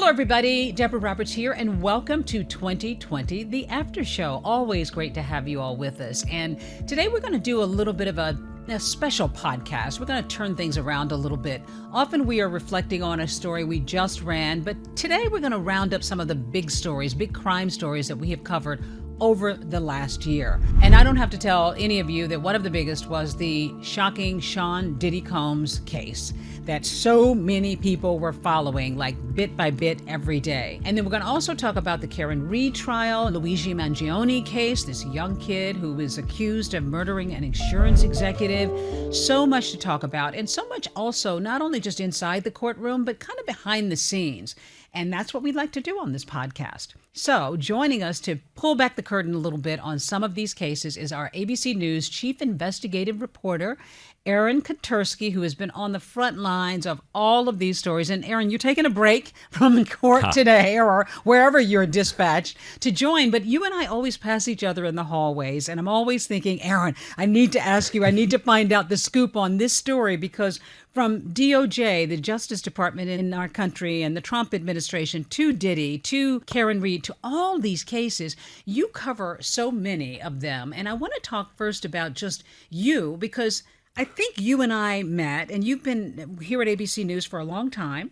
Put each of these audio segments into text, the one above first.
Hello, everybody. Deborah Roberts here, and welcome to 2020, the After Show. Always great to have you all with us. And today we're going to do a little bit of a special podcast. We're going to turn things around a little bit. Often we are reflecting on a story we just ran, but today we're going to round up some of the big stories, big crime stories that we have covered over the last year. And I don't have to tell any of you that one of the biggest was the shocking Sean Diddy Combs case that so many people were following, like bit by bit every day. And then we're going to also talk about the Karen Reed trial, Luigi Mangione case, this young kid who is accused of murdering an insurance executive. So much to talk about, and so much also not only just inside the courtroom, but kind of behind the scenes. And that's what we'd like to do on this podcast. So joining us to pull back the curtain a little bit on some of these cases is our ABC News chief investigative reporter, Aaron Katersky, who has been on the front lines of all of these stories. And Aaron, you're taking a break from court today or wherever you're dispatched to join. But you and I always pass each other in the hallways. And I'm always thinking, Aaron, I need to ask you, I need to find out the scoop on this story, because from DOJ, the Justice Department in our country, and the Trump administration, to Diddy, to Karen Reed, to all these cases, you cover so many of them. And I want to talk first about just you, because I think you and I met, and you've been here at ABC News for a long time.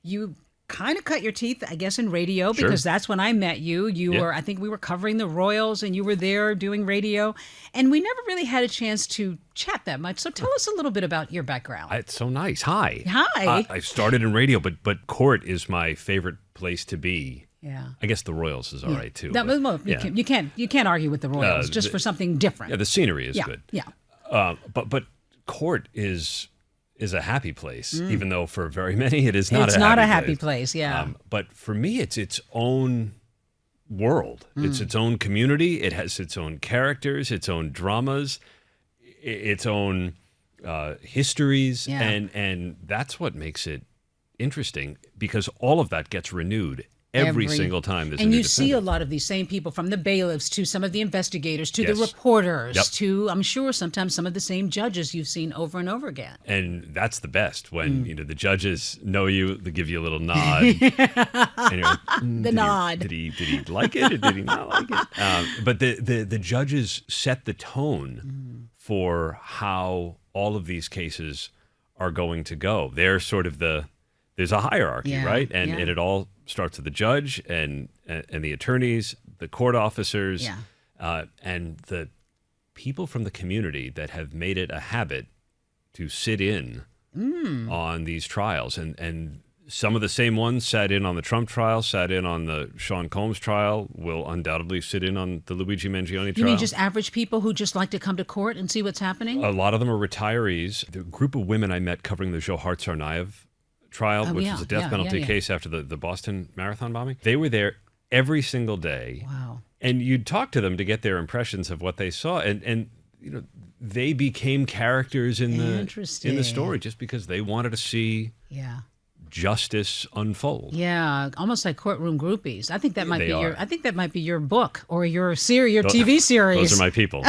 You kind of cut your teeth, I guess, in radio, because that's when I met you. You were, I think we were covering the Royals, and you were there doing radio, and we never really had a chance to chat that much. So tell us a little bit about your background. It's so nice. Hi. Hi. I started in radio, but court is my favorite place to be. Yeah. I guess the Royals is all right too. You can't argue with the Royals just for something different. Yeah, the scenery is good. Yeah. But court is a happy place, even though for very many it is not. It's not a happy place. Yeah. But for me, it's its own world. It's its own community. It has its own characters, its own dramas, its own histories, and that's what makes it interesting, because all of that gets renewed every single time there's a new And you defendant. see a lot of these same people, from the bailiffs to some of the investigators to the reporters to, I'm sure, sometimes some of the same judges you've seen over and over again. And that's the best, when the judges know you, they give you a little nod. And you're like, nod. Did he like it, or did he not like it? But the judges set the tone for how all of these cases are going to go. They're sort of there's a hierarchy, right? And it all starts with the judge and the attorneys, the court officers, and the people from the community that have made it a habit to sit in on these trials. And some of the same ones sat in on the Trump trial, sat in on the Sean Combs trial, will undoubtedly sit in on the Luigi Mangione trial. You mean just average people who just like to come to court and see what's happening? A lot of them are retirees. The group of women I met covering the Zohar Tsarnaev trial, which was a death penalty case after the Boston Marathon bombing. They were there every single day. Wow. And you'd talk to them to get their impressions of what they saw. And they became characters in the story just because they wanted to see justice unfold. Yeah, almost like courtroom groupies. I think that might be your book or your series, your TV series. Those are my people.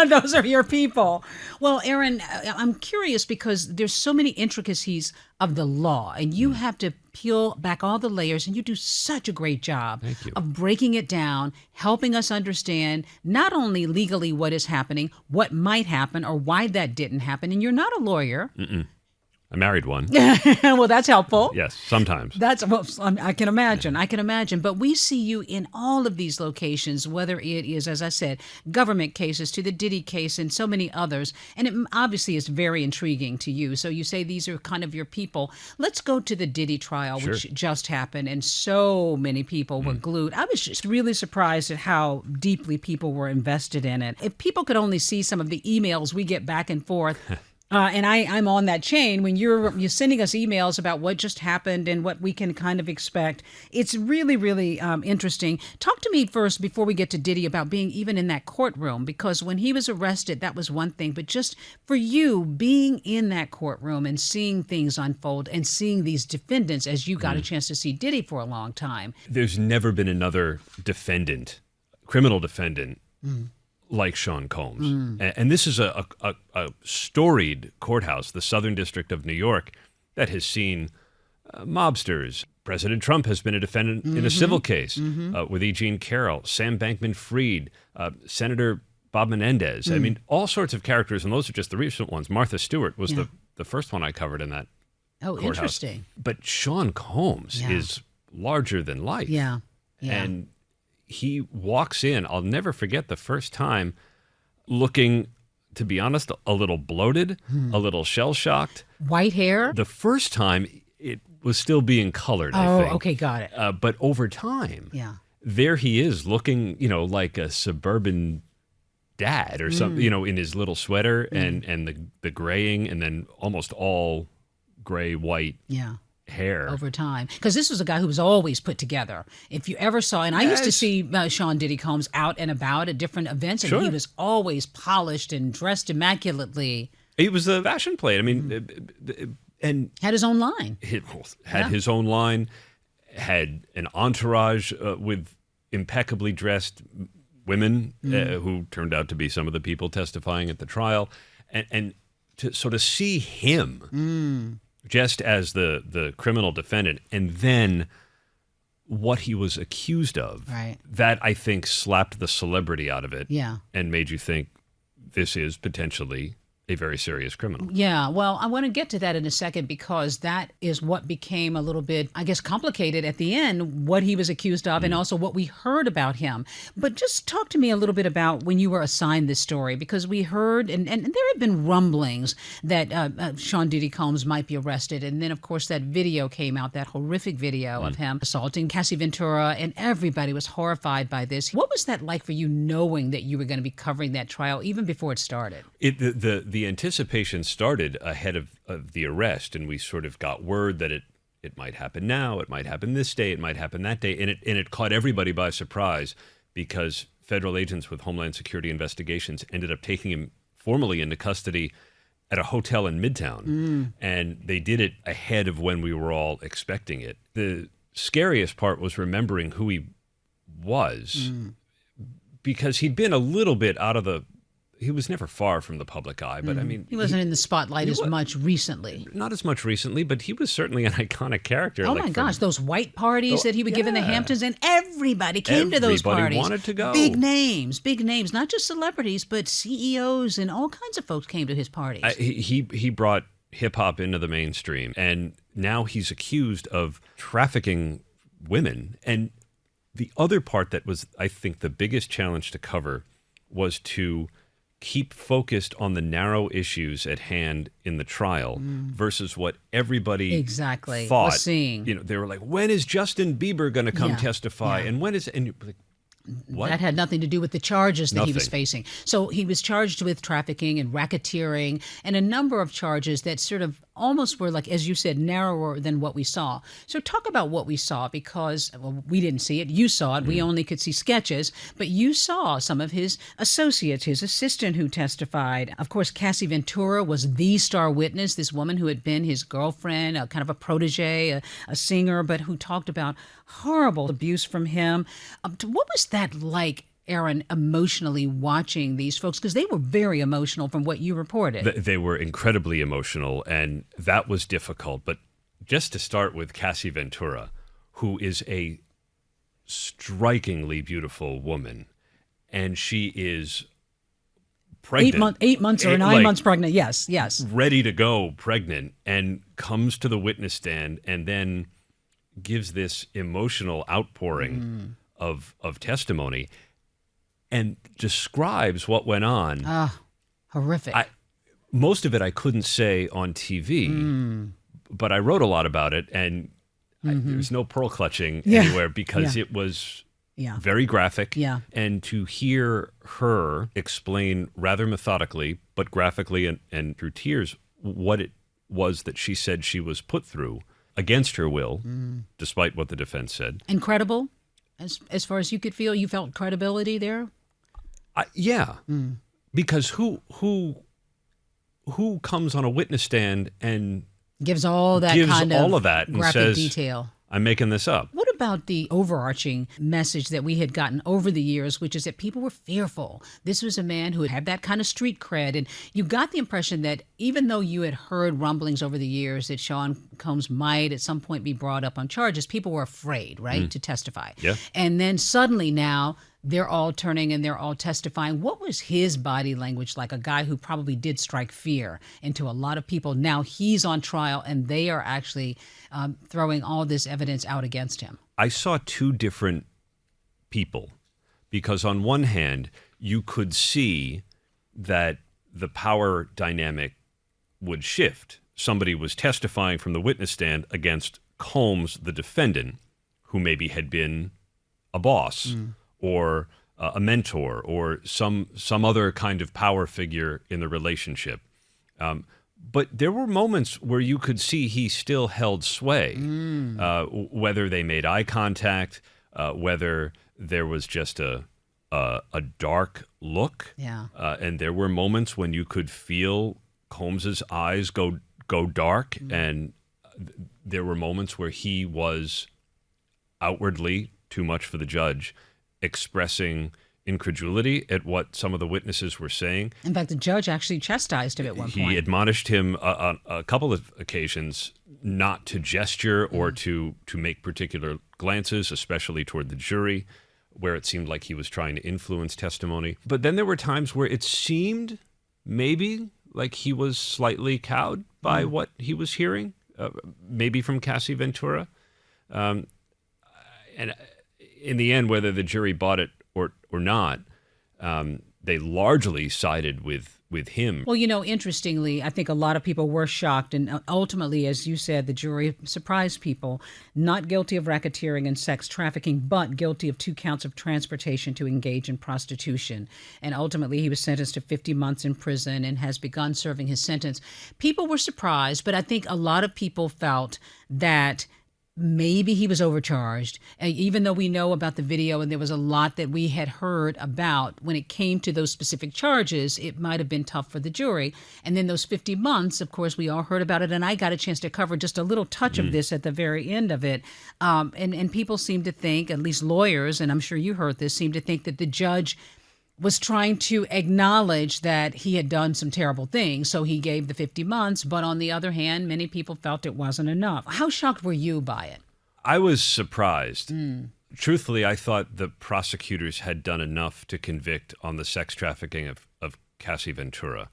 Those are your people. Well, Aaron, I'm curious because there's so many intricacies of the law, and you have to peel back all the layers, and you do such a great job of breaking it down, helping us understand not only legally what is happening, what might happen, or why that didn't happen. And you're not a lawyer. I married one. Well, that's helpful. Yes, sometimes. I can imagine. But we see you in all of these locations, whether it is, as I said, government cases to the Diddy case and so many others. And it obviously is very intriguing to you. So you say these are kind of your people. Let's go to the Diddy trial, which just happened. And so many people were glued. I was just really surprised at how deeply people were invested in it. If people could only see some of the emails we get back and forth. And I'm on that chain when you're sending us emails about what just happened and what we can kind of expect. It's really, really interesting. Talk to me first before we get to Diddy about being even in that courtroom, because when he was arrested, that was one thing. But just for you being in that courtroom and seeing things unfold and seeing these defendants, as you got a chance to see Diddy for a long time. There's never been another defendant, criminal defendant, like Sean Combs. And this is a storied courthouse, the Southern District of New York, that has seen mobsters, President Trump has been a defendant in a civil case with E. Jean Carroll, Sam Bankman-Fried, Senator Bob Menendez. I mean, all sorts of characters, and those are just the recent ones. Martha Stewart was the first one I covered in that courthouse. Interesting. But Sean Combs is larger than life. Yeah. And he walks in, I'll never forget the first time, looking, to be honest, a little bloated, a little shell-shocked. White hair? The first time, it was still being colored, I think. Oh, okay, got it. But over time, there he is looking, like a suburban dad or something, in his little sweater and the graying and then almost all gray, white hair. Over time. Because this was a guy who was always put together. If you ever saw, and I used to see Sean Diddy Combs out and about at different events, and he was always polished and dressed immaculately. He was a fashion plate. I mean, and had his own line. Had his own line, had an entourage with impeccably dressed women who turned out to be some of the people testifying at the trial. And to sort of see him just as the criminal defendant, and then what he was accused of, that I think slapped the celebrity out of it and made you think this is potentially a very serious criminal. Yeah, well, I want to get to that in a second because that is what became a little bit, I guess, complicated at the end, what he was accused of and also what we heard about him. But just talk to me a little bit about when you were assigned this story, because we heard, and there have been rumblings that Sean Diddy Combs might be arrested. And then, of course, that video came out, that horrific video of him assaulting Cassie Ventura, and everybody was horrified by this. What was that like for you, knowing that you were going to be covering that trial even before it started? The anticipation started ahead of the arrest, and we sort of got word that it might happen now, it might happen this day, it might happen that day, and it caught everybody by surprise because federal agents with Homeland Security investigations ended up taking him formally into custody at a hotel in Midtown, and they did it ahead of when we were all expecting it. The scariest part was remembering who he was, because he'd been a little bit he was never far from the public eye, but I mean... He wasn't in the spotlight as much recently. Not as much recently, but he was certainly an iconic character. Oh my gosh, those white parties that he would give in the Hamptons, and everybody came to those parties. Everybody wanted to go. Big names, not just celebrities, but CEOs and all kinds of folks came to his parties. He brought hip-hop into the mainstream, and now he's accused of trafficking women. And the other part that was, I think, the biggest challenge to cover was to keep focused on the narrow issues at hand in the trial versus what everybody thought. Was seeing. They were like, when is Justin Bieber going to come testify? And when is... And you're like, what? That had nothing to do with the charges that he was facing. So he was charged with trafficking and racketeering and a number of charges that sort of almost were, like, as you said, narrower than what we saw. So talk about what we saw, because we didn't see it. You saw it. We only could see sketches. But you saw some of his associates, his assistant who testified. Of course, Cassie Ventura was the star witness, this woman who had been his girlfriend, a kind of a protege, a singer, but who talked about horrible abuse from him. What was that like, Aaron, emotionally watching these folks? Because they were very emotional from what you reported. They were incredibly emotional, and that was difficult. But just to start with Cassie Ventura, who is a strikingly beautiful woman, and she is pregnant. 8 months or 9 months pregnant, yes. Ready to go pregnant, and comes to the witness stand and then gives this emotional outpouring of testimony and describes what went on. Horrific. Most of it I couldn't say on TV, but I wrote a lot about it, and there's no pearl clutching anywhere because it was very graphic. And to hear her explain rather methodically, but graphically and through tears, what it was that she said she was put through against her will, despite what the defense said. Incredible? As far as you could feel, you felt credibility there? Because who comes on a witness stand and gives all that gives kind all of that and graphic says, detail? I'm making this up. What about the overarching message that we had gotten over the years, which is that people were fearful. This was a man who had that kind of street cred. And you got the impression that even though you had heard rumblings over the years that Sean Combs might at some point be brought up on charges, people were afraid, right, to testify. Yeah. And then suddenly now they're all turning and they're all testifying. What was his body language like? A guy who probably did strike fear into a lot of people. Now he's on trial and they are actually throwing all this evidence out against him. I saw two different people because on one hand, you could see that the power dynamic would shift. Somebody was testifying from the witness stand against Combs, the defendant, who maybe had been a boss or a mentor or some other kind of power figure in the relationship. But there were moments where you could see he still held sway, whether they made eye contact, whether there was just a dark look. Yeah. And there were moments when you could feel Combs's eyes go dark, and there were moments where he was outwardly, too much for the judge, expressing incredulity at what some of the witnesses were saying. In fact, the judge actually chastised him at one point. He admonished him on a couple of occasions not to gesture or to make particular glances, especially toward the jury, where it seemed like he was trying to influence testimony. But then there were times where it seemed maybe like he was slightly cowed by what he was hearing, maybe from Cassie Ventura. And in the end, whether the jury bought it or not, they largely sided with him. Well, interestingly, I think a lot of people were shocked. And ultimately, as you said, the jury surprised people. Not guilty of racketeering and sex trafficking, but guilty of 2 counts of transportation to engage in prostitution. And ultimately, he was sentenced to 50 months in prison and has begun serving his sentence. People were surprised, but I think a lot of people felt that maybe he was overcharged, even though we know about the video and there was a lot that we had heard about when it came to those specific charges. It might have been tough for the jury. And then those 50 months, of course, we all heard about it. And I got a chance to cover just a little touch of this at the very end of it. And people seem to think, at least lawyers, and I'm sure you heard this, seem to think that the judge was trying to acknowledge that he had done some terrible things. So he gave the 50 months. But on the other hand, many people felt it wasn't enough. How shocked were you by it? I was surprised. Truthfully, I thought the prosecutors had done enough to convict on the sex trafficking of Cassie Ventura.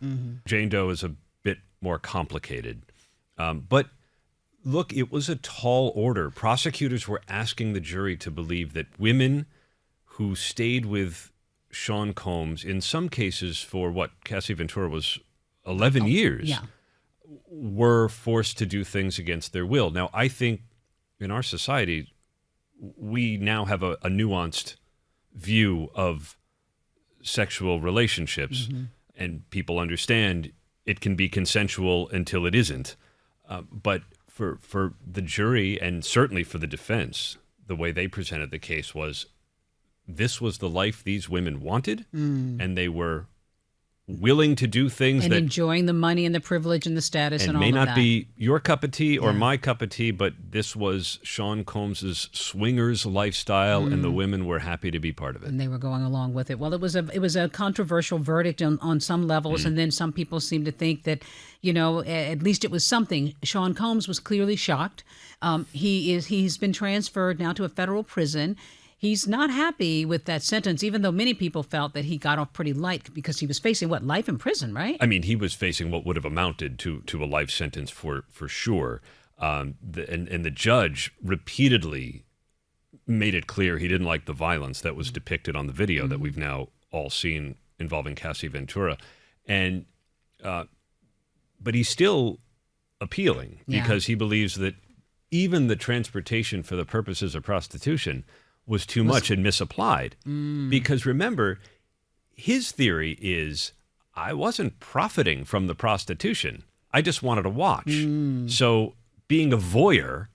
Jane Doe is a bit more complicated. But look, it was a tall order. Prosecutors were asking the jury to believe that women who stayed with Sean Combs, in some cases for what Cassie Ventura was 11 years, were forced to do things against their will. Now, I think in our society, we now have a nuanced view of sexual relationships, and people understand it can be consensual until it isn't. But for the jury, and certainly for the defense, the way they presented the case was, this was the life these women wanted, and they were willing to do things and that enjoying the money and the privilege and the status and all of that. may not be your cup of tea or my cup of tea, but this was Sean Combs's swingers lifestyle, and the women were happy to be part of it. And they were going along with it. Well, it was a controversial verdict on some levels, and then some people seem to think that, at least it was something. Sean Combs was clearly shocked. He's been transferred now to a federal prison. He's not happy with that sentence, even though many people felt that he got off pretty light because he was facing, life in prison, right? I mean, he was facing what would have amounted to a life sentence for sure. And the judge repeatedly made it clear he didn't like the violence that was depicted on the video that we've now all seen involving Cassie Ventura. And but he's still appealing because he believes that even the transportation for the purposes of prostitution was too much and misapplied. Because remember, his theory is, I wasn't profiting from the prostitution. I just wanted to watch. So being a voyeur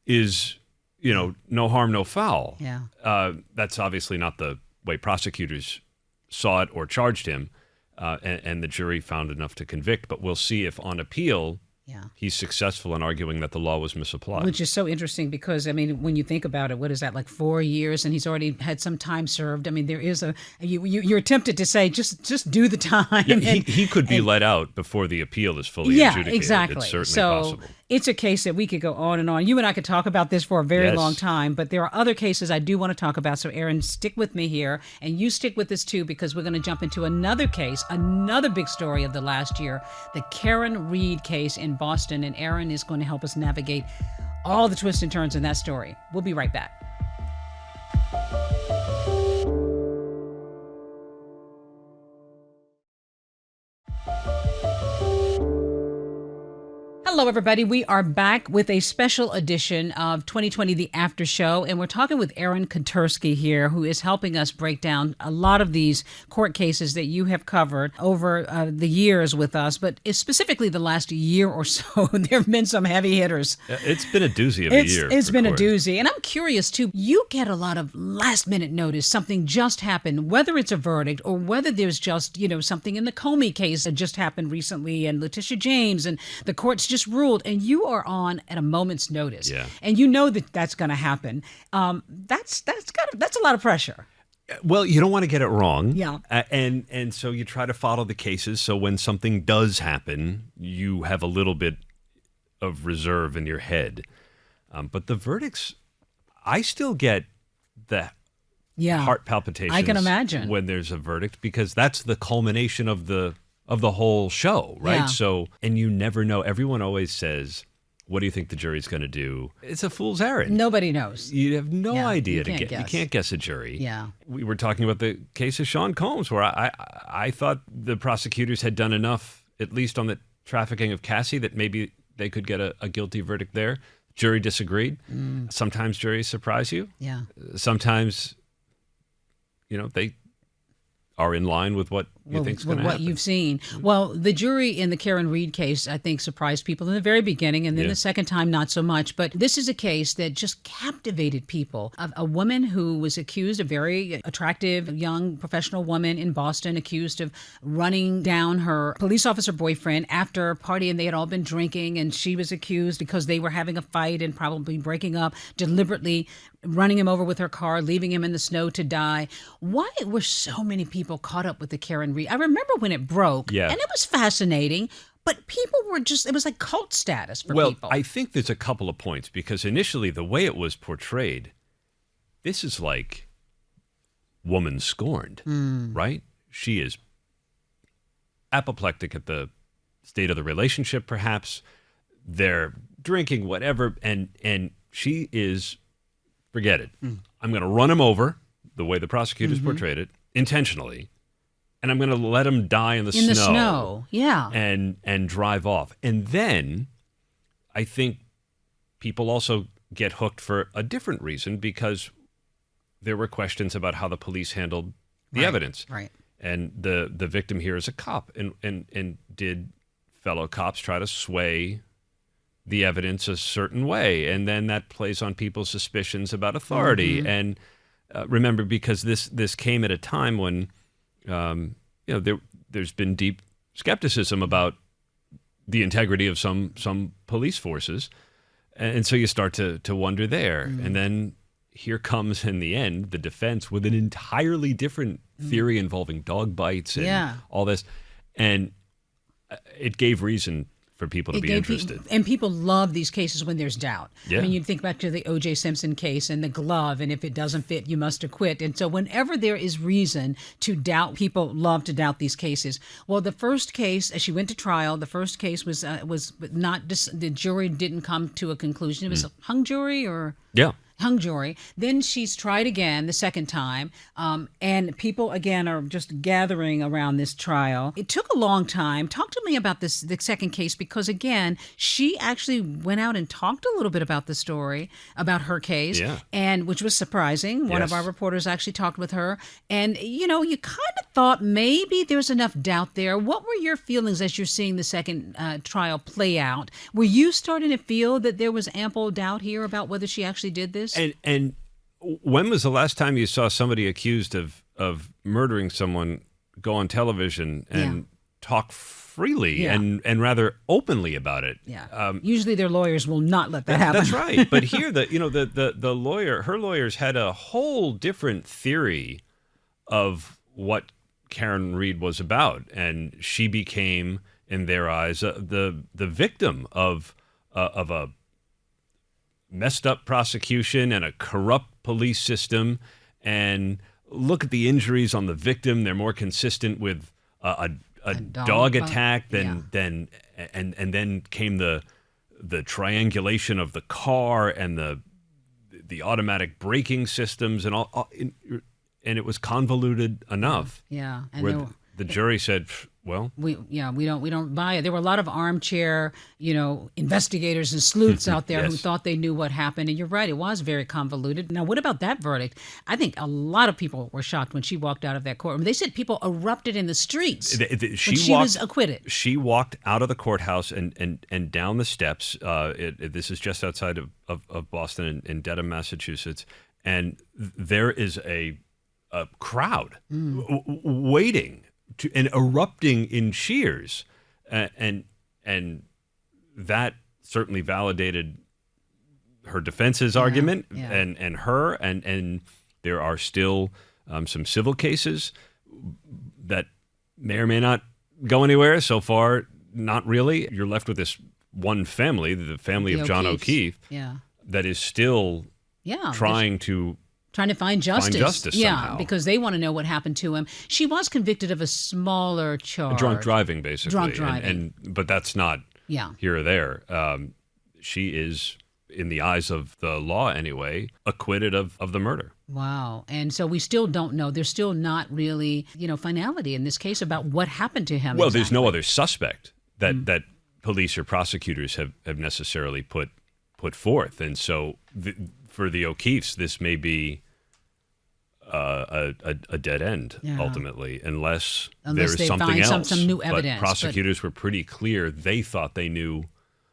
is, no harm, no foul. Yeah. That's obviously not the way prosecutors saw it or charged him. And the jury found enough to convict. But we'll see if on appeal Yeah. he's successful in arguing that the law was misapplied. Which is so interesting because, I mean, when you think about it, what is that, like 4 years, and he's already had some time served? I mean, there is you're tempted to say, just do the time. Yeah, he could be let out before the appeal is fully adjudicated. Exactly. It's certainly so possible. It's a case that we could go on and on. You and I could talk about this for a very long time, but there are other cases I do want to talk about. So, Aaron, stick with me here, and you stick with us too, because we're going to jump into another case, another big story of the last year, the Karen Reed case in Boston, and Aaron is going to help us navigate all the twists and turns in that story. We'll be right back. Hello, everybody. We are back with a special edition of 2020, The After Show, and we're talking with Aaron Katersky here, who is helping us break down a lot of these court cases that you have covered over the years with us, but specifically the last year or so. There have been some heavy hitters. It's been a doozy of a year. It's been a doozy. And I'm curious, too, you get a lot of last-minute notice. Something just happened, whether it's a verdict or whether there's just, something in the Comey case that just happened recently, and Letitia James, and the court's just ruled, and you are on at a moment's notice. Yeah. And you know that that's going to happen. That's a lot of pressure. Well, you don't want to get it wrong. Yeah. And so you try to follow the cases. So when something does happen, you have a little bit of reserve in your head. But the verdicts, I still get the heart palpitations. I can imagine. When there's a verdict, because that's the culmination of the whole show, right? Yeah. So, and you never know. Everyone always says, what do you think the jury's going to do? It's a fool's errand. Nobody knows. You have no idea you can't guess a jury. Yeah. We were talking about the case of Sean Combs, where I thought the prosecutors had done enough, at least on the trafficking of Cassie, that maybe they could get a guilty verdict there. Jury disagreed. Sometimes juries surprise you. Yeah. Sometimes, they are in line with what you think's going to happen. What you've seen. Well, the jury in the Karen Reed case, I think, surprised people in the very beginning, and then the second time, not so much. But this is a case that just captivated people. A woman who was accused, a very attractive, young, professional woman in Boston, accused of running down her police officer boyfriend after a party, and they had all been drinking, and she was accused because they were having a fight and probably breaking up, deliberately running him over with her car, leaving him in the snow to die. Why were so many people caught up with the Karen Reed? I remember when it broke, and it was fascinating, but people were it was like cult status for people. Well, I think there's a couple of points, because initially the way it was portrayed, this is like woman scorned, right? She is apoplectic at the state of the relationship, perhaps. They're drinking, whatever, and she is, forget it. I'm going to run him over, the way the prosecutors portrayed it, intentionally, and I'm going to let him die in the snow. Yeah. And drive off. And then I think people also get hooked for a different reason, because there were questions about how the police handled the evidence. Right. And the victim here is a cop. And did fellow cops try to sway the evidence a certain way? And then that plays on people's suspicions about authority. And remember, because this came at a time when there's been deep skepticism about the integrity of some police forces, and so you start to wonder there. And then here comes, in the end, the defense with an entirely different theory involving dog bites and all this, and it gave reason for people to be interested. And people love these cases when there's doubt. Yeah. I mean, you think back to the O.J. Simpson case and the glove, and if it doesn't fit, you must acquit. And so whenever there is reason to doubt, people love to doubt these cases. Well, the first case, as she went to trial, the first case was not, the jury didn't come to a conclusion. It was a hung jury or... Yeah. Hung jury. Then she's tried again the second time, and people again are just gathering around this trial. It took a long time. Talk to me about the second case, because again, she actually went out and talked a little bit about the story, about her case, and which was surprising. One of our reporters actually talked with her, and you kind of thought maybe there's enough doubt there. What were your feelings as you're seeing the second trial play out? Were you starting to feel that there was ample doubt here about whether she actually did this? And when was the last time you saw somebody accused of murdering someone go on television and talk freely and rather openly about it. Yeah. Usually their lawyers will not let that happen. That's right. But here, the lawyer, her lawyers had a whole different theory of what Karen Read was about, and she became, in their eyes, the victim of a messed up prosecution and a corrupt police system. And look at the injuries on the victim; they're more consistent with a dog attack than and then came the triangulation of the car and the automatic braking systems and all and it was convoluted enough. Yeah, and where the jury said, well, we don't buy it. There were a lot of armchair, investigators and sleuths out there who thought they knew what happened. And you're right, it was very convoluted. Now, what about that verdict? I think a lot of people were shocked when she walked out of that courtroom. They said people erupted in the streets when she was acquitted. She walked out of the courthouse and down the steps. This is just outside of Boston in Dedham, Massachusetts, and there is a crowd waiting and erupting in cheers, and that certainly validated her defense's argument and her, and there are still some civil cases that may or may not go anywhere. So far, not really. You're left with this one family, the family of John O'Keefe, that is still trying to find justice. Somehow. Because they want to know what happened to him. She was convicted of a smaller charge. Drunk driving, basically. Drunk driving. But that's not here or there. She is, in the eyes of the law anyway, acquitted of the murder. Wow. And so we still don't know. There's still not really, finality in this case about what happened to him. Well, there's no other suspect that police or prosecutors have necessarily put forth. And so for the O'Keefes, this may be a dead end ultimately, unless there is something else. Some new evidence. But prosecutors were pretty clear; they thought they knew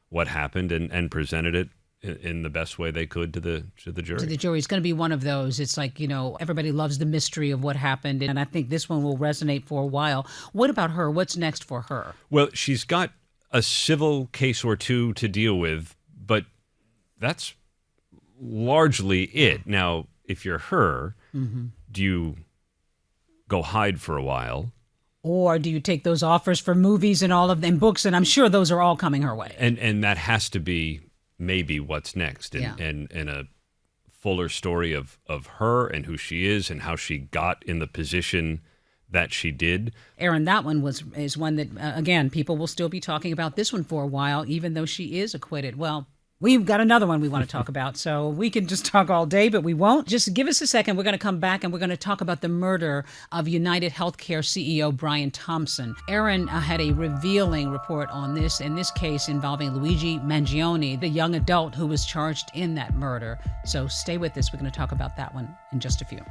what happened and presented it in the best way they could to the jury. To the jury, it's going to be one of those. It's like everybody loves the mystery of what happened, and I think this one will resonate for a while. What about her? What's next for her? Well, she's got a civil case or two to deal with, but that's largely it. Now, if you're her, do you go hide for a while? Or do you take those offers for movies and all of them, books? And I'm sure those are all coming her way. And that has to be maybe what's next. And a fuller story of her and who she is and how she got in the position that she did. Aaron, that one is one that, again, people will still be talking about this one for a while, even though she is acquitted. Well, we've got another one we want to talk about, so we can just talk all day, but we won't. Just give us a second. We're going to come back, and we're going to talk about the murder of United Healthcare CEO Brian Thompson. Aaron had a revealing report on this, in this case involving Luigi Mangione, the young adult who was charged in that murder. So stay with us. We're going to talk about that one in just a few.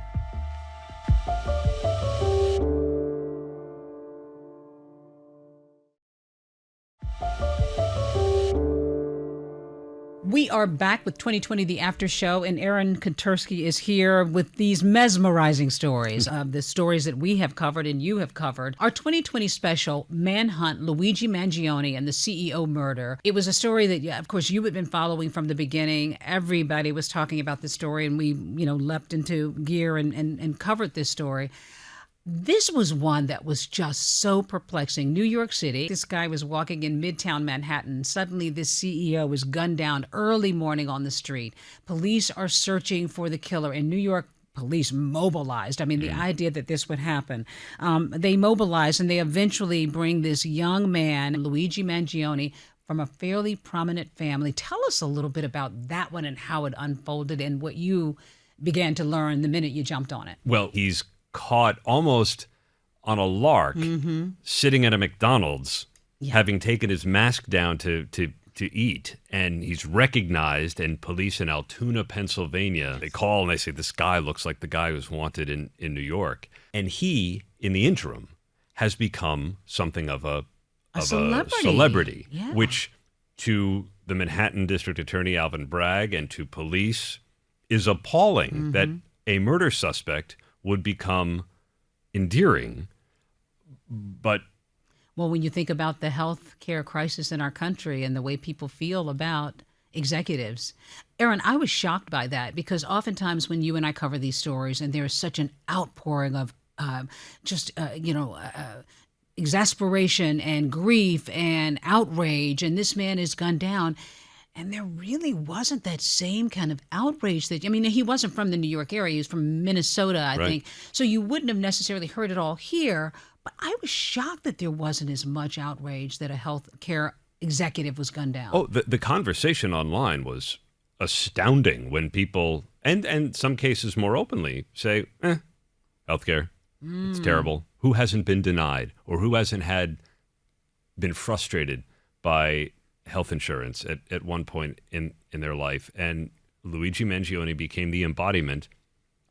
We are back with 2020, the after show, and Aaron Katersky is here with these mesmerizing stories, the stories that we have covered and you have covered. Our 2020 special, Manhunt, Luigi Mangione and the CEO Murder. It was a story that, of course, you had been following from the beginning. Everybody was talking about this story, and we, leapt into gear and covered this story. This was one that was just so perplexing. New York City, this guy was walking in Midtown Manhattan. Suddenly, this CEO was gunned down early morning on the street. Police are searching for the killer. In New York, police mobilized. I mean, the idea that this would happen. They mobilized, and they eventually bring this young man, Luigi Mangione, from a fairly prominent family. Tell us a little bit about that one and how it unfolded and what you began to learn the minute you jumped on it. Well, he's caught almost on a lark, sitting at a McDonald's, having taken his mask down to eat, and he's recognized, and police in Altoona, Pennsylvania, they call and they say, this guy looks like the guy who's wanted in New York. And he, in the interim, has become something of a celebrity, which to the Manhattan District Attorney, Alvin Bragg, and to police is appalling that a murder suspect would become endearing, but Well, when you think about the health care crisis in our country and the way people feel about executives, Aaron, I was shocked by that because oftentimes when you and I cover these stories and there is such an outpouring of exasperation and grief and outrage, and this man is gunned down. And there really wasn't that same kind of outrage that, I mean, he wasn't from the New York area. He was from Minnesota, I think. So you wouldn't have necessarily heard it all here. But I was shocked that there wasn't as much outrage that a health care executive was gunned down. Oh, the conversation online was astounding when people, and some cases more openly, say, healthcare, it's terrible. Who hasn't been denied or who hasn't been frustrated by health insurance at one point in their life? And Luigi Mangione became the embodiment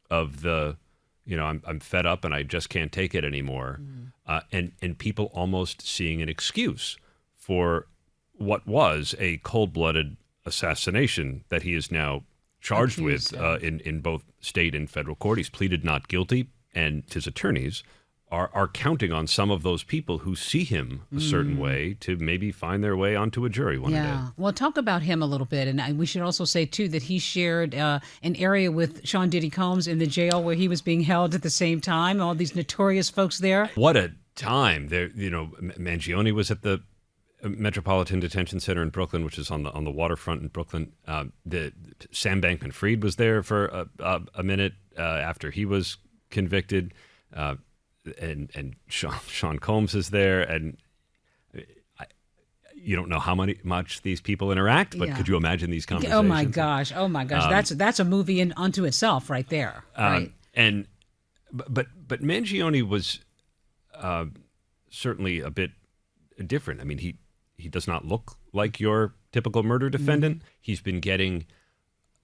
of I'm fed up and I just can't take it anymore. And people almost seeing an excuse for what was a cold-blooded assassination that he is now charged with in both state and federal court. He's pleaded not guilty, and his attorneys are counting on some of those people who see him a certain way to maybe find their way onto a jury one day. Well, talk about him a little bit. And we should also say, too, that he shared an area with Sean Diddy Combs in the jail where he was being held at the same time. All these notorious folks there. What a time. There, Mangione was at the Metropolitan Detention Center in Brooklyn, which is on the waterfront in Brooklyn. The Sam Bankman-Fried was there for a minute after he was convicted. And Sean Combs is there, and you don't know how much these people interact, but could you imagine these conversations? Oh my gosh, that's a movie unto itself right there. Right? But Mangione was certainly a bit different. I mean, he does not look like your typical murder defendant. He's been getting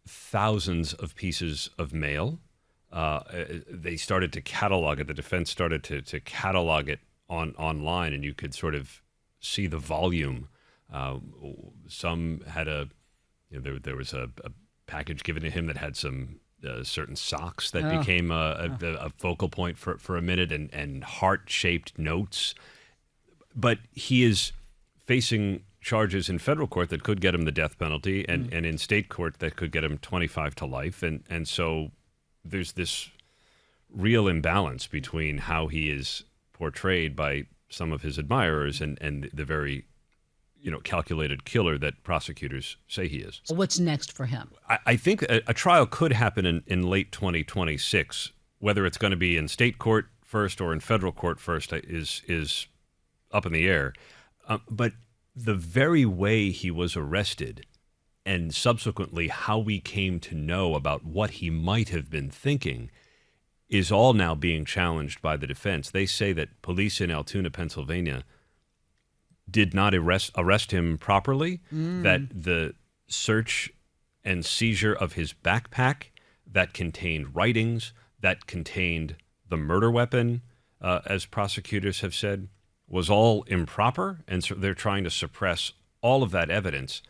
thousands of pieces of mail. They started to catalog it. The defense started to catalog it online, and you could sort of see the volume. Some had there was a package given to him that had some certain socks that became a focal point for a minute, and heart-shaped notes. But he is facing charges in federal court that could get him the death penalty, and in state court that could get him 25 to life, and so there's this real imbalance between how he is portrayed by some of his admirers and the very, calculated killer that prosecutors say he is. What's next for him? I think a trial could happen in late 2026. Whether it's going to be in state court first or in federal court first is up in the air. But the very way he was arrested and subsequently how we came to know about what he might have been thinking is all now being challenged by the defense. They say that police in Altoona, Pennsylvania, did not arrest him properly, that the search and seizure of his backpack that contained writings, that contained the murder weapon, as prosecutors have said, was all improper, and so they're trying to suppress all of that evidence.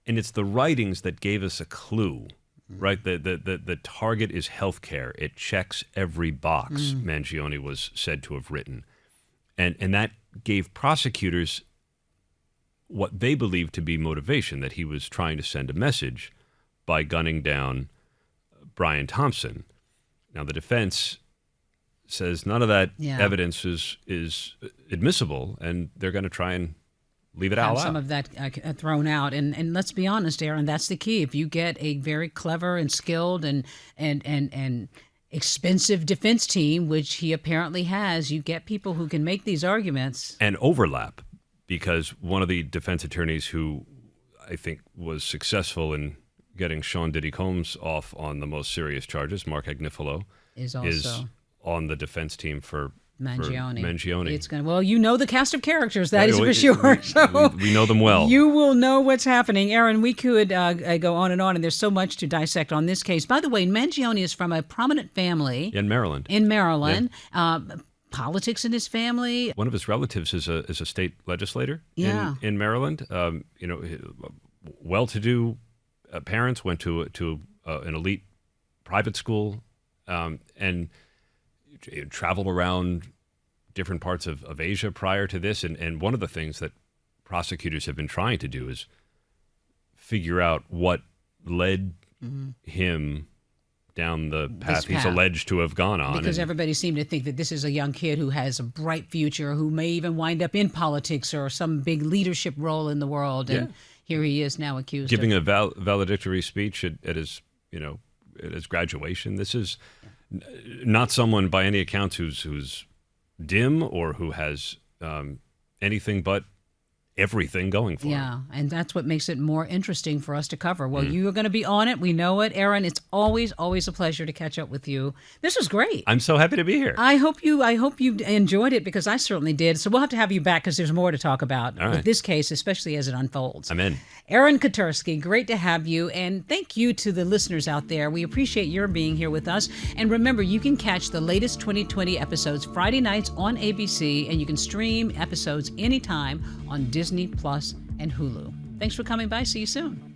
And it's the writings that gave us a clue, right? The target is healthcare. It checks every box, Mangione was said to have written. And that gave prosecutors what they believed to be motivation, that he was trying to send a message by gunning down Brian Thompson. Now, the defense says none of that evidence is admissible, and they're going to try and leave it all out. Some of that thrown out, and let's be honest, Aaron, that's the key. If you get a very clever and skilled and expensive defense team, which he apparently has, you get people who can make these arguments. And overlap, because one of the defense attorneys who I think was successful in getting Sean Diddy Combs off on the most serious charges, Mark Agnifilo, is on the defense team for Mangione. It's going the cast of characters, that is for sure. We know them well. You will know what's happening. Aaron, we could go on, and there's so much to dissect on this case. By the way, Mangione is from a prominent family. In Maryland. Yeah. Politics in his family. One of his relatives is a state legislator in Maryland. Well-to-do parents, went to an elite private school, and traveled around different parts of Asia prior to this. And one of the things that prosecutors have been trying to do is figure out what led him down the path he's alleged to have gone on. Because everybody seemed to think that this is a young kid who has a bright future, who may even wind up in politics or some big leadership role in the world. And here he is now accused giving of a valedictory speech at his, at his graduation. This is not someone by any accounts who's dim or who has anything but everything going for him. Yeah, and that's what makes it more interesting for us to cover. Well, you are going to be on it. We know it. Aaron, it's always a pleasure to catch up with you. This was great. I'm so happy to be here. I hope you enjoyed it, because I certainly did. So we'll have to have you back, because there's more to talk about with this case, especially as it unfolds. I'm in. Aaron Katersky, great to have you. And thank you to the listeners out there. We appreciate your being here with us. And remember, you can catch the latest 2020 episodes Friday nights on ABC, and you can stream episodes anytime on Disney Plus and Hulu. Thanks for coming by. See you soon.